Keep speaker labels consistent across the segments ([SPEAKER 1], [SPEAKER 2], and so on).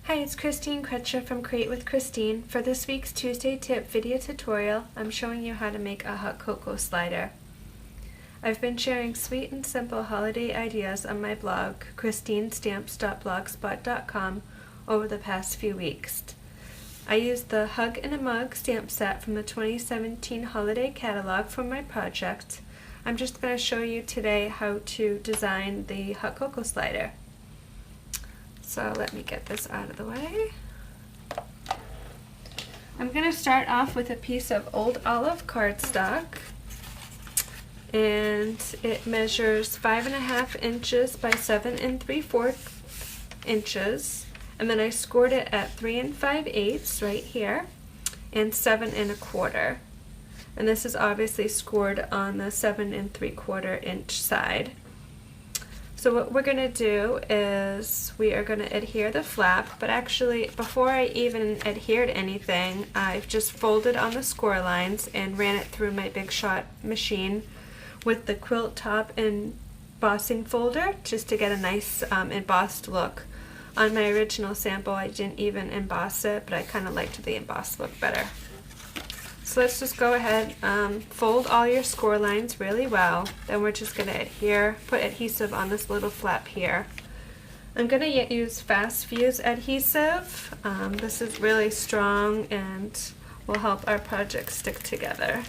[SPEAKER 1] Hi, it's Christine Kretcher from Create with Christine. For this week's Tuesday Tip video tutorial, I'm showing you how to make a hot cocoa slider. I've been sharing sweet and simple holiday ideas on my blog, christinestamps.blogspot.com, over the past few weeks. I used the Hug in a Mug stamp set from the 2017 holiday catalog for my project. I'm just going to show you today how to design the hot cocoa slider. So let me get this out of the way. I'm going to start off with a piece of old olive cardstock, and it measures 5.5 inches by 7 3/4 inches, and then I scored it at 3 5/8 right here and 7 1/4, and this is obviously scored on the 7 3/4 inch side. So what we're going to do is we are going to adhere the flap, but actually before I even adhered anything, I've just folded on the score lines and ran it through my Big Shot machine with the quilt top embossing folder just to get a nice embossed look. On my original sample I didn't even emboss it, but I kind of liked the embossed look better. So let's just go ahead, fold all your score lines really well. Then we're just going to put adhesive on this little flap here. I'm going to use Fast Fuse adhesive. This is really strong and will help our project stick together.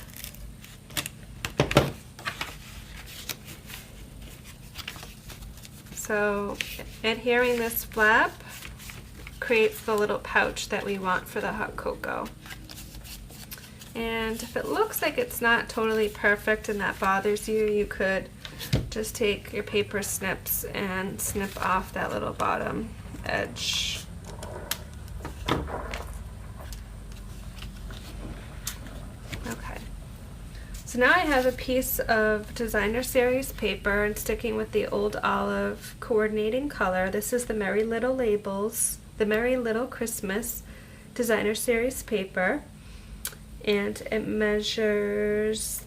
[SPEAKER 1] So adhering this flap creates the little pouch that we want for the hot cocoa. And if it looks like it's not totally perfect and that bothers you, you could just take your paper snips and snip off that little bottom edge. Okay. So now I have a piece of Designer Series paper, and sticking with the old olive coordinating color, this is the Merry Little Labels, the Merry Little Christmas Designer Series paper. And it measures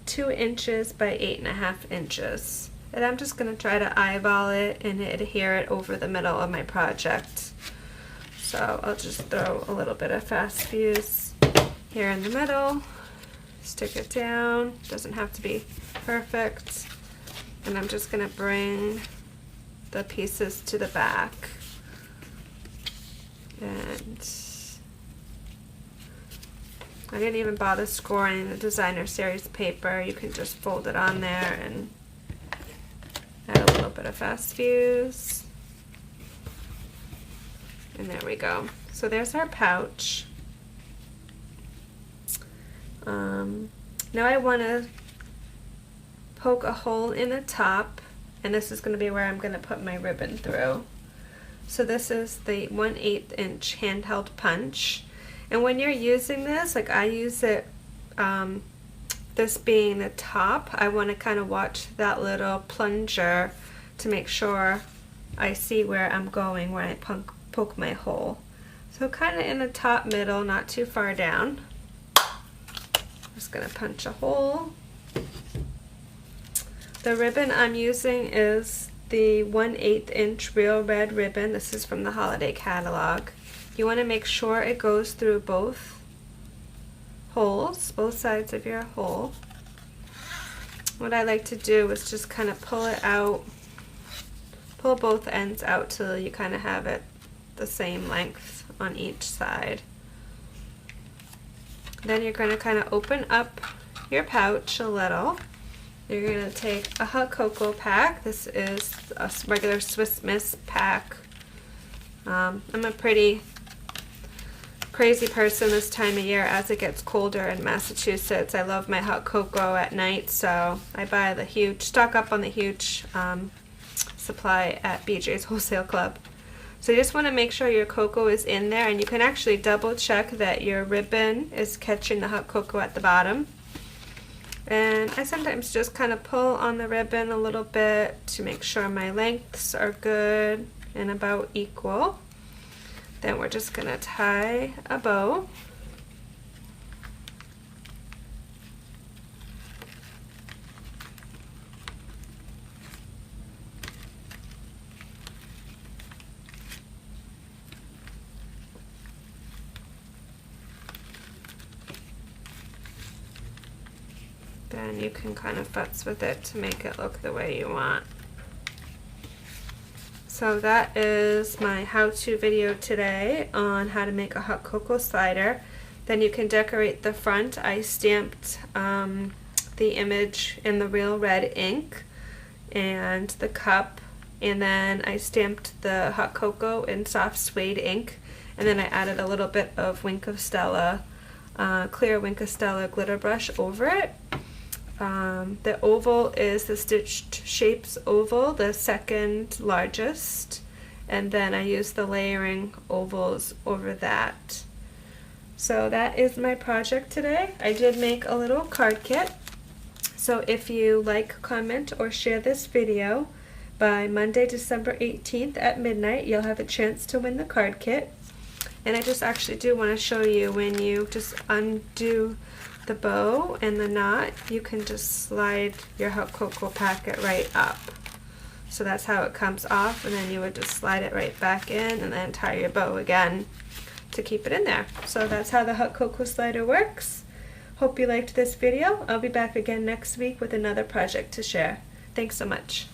[SPEAKER 1] 2 inches by 8.5 inches. And I'm just going to try to eyeball it and adhere it over the middle of my project. So I'll just throw a little bit of Fast Fuse here in the middle, stick it down, doesn't have to be perfect, and I'm just going to bring the pieces to the back. And I didn't even bother scoring the Designer Series paper. You can just fold it on there and add a little bit of Fast Fuse. And there we go. So there's our pouch. Now I want to poke a hole in the top, and this is going to be where I'm going to put my ribbon through. So this is the 1/8 inch handheld punch. And when you're using this, like I use it, this being the top, I want to kind of watch that little plunger to make sure I see where I'm going when I poke my hole. So kind of in the top middle, not too far down. I'm just going to punch a hole. The ribbon I'm using is the 1/8 inch Real Red ribbon. This is from the holiday catalog. You want to make sure it goes through both holes, both sides of your hole. What I like to do is just kind of pull it out, pull both ends out till you kind of have it the same length on each side. Then you're going to kind of open up your pouch a little. You're going to take a hot cocoa pack. This is a regular Swiss Miss pack. I'm a pretty crazy person this time of year as it gets colder in Massachusetts. I love my hot cocoa at night, so I buy the huge, stock up on the huge supply at BJ's Wholesale Club. So you just want to make sure your cocoa is in there, and you can actually double check that your ribbon is catching the hot cocoa at the bottom. And I sometimes just kind of pull on the ribbon a little bit to make sure my lengths are good and about equal. Then we're just going to tie a bow. then you can kind of futz with it to make it look the way you want. So that is my how-to video today on how to make a hot cocoa slider. Then you can decorate the front. I stamped the image in the Real Red ink and the cup, and then I stamped the hot cocoa in soft suede ink, and then I added a little bit of Wink of Stella, clear Wink of Stella glitter brush over it. The oval is the Stitched Shapes oval, the second largest, and then I used the layering ovals over that. So that is my project today. I did make a little card kit. So if you like, comment, or share this video by Monday, December 18th at midnight, you'll have a chance to win the card kit. And I just actually do want to show you when you just undo the bow and the knot, you can just slide your hot cocoa packet right up. So that's how it comes off, and then you would just slide it right back in and then tie your bow again to keep it in there. So that's how the hot cocoa slider works. Hope you liked this video. I'll be back again next week with another project to share. Thanks so much.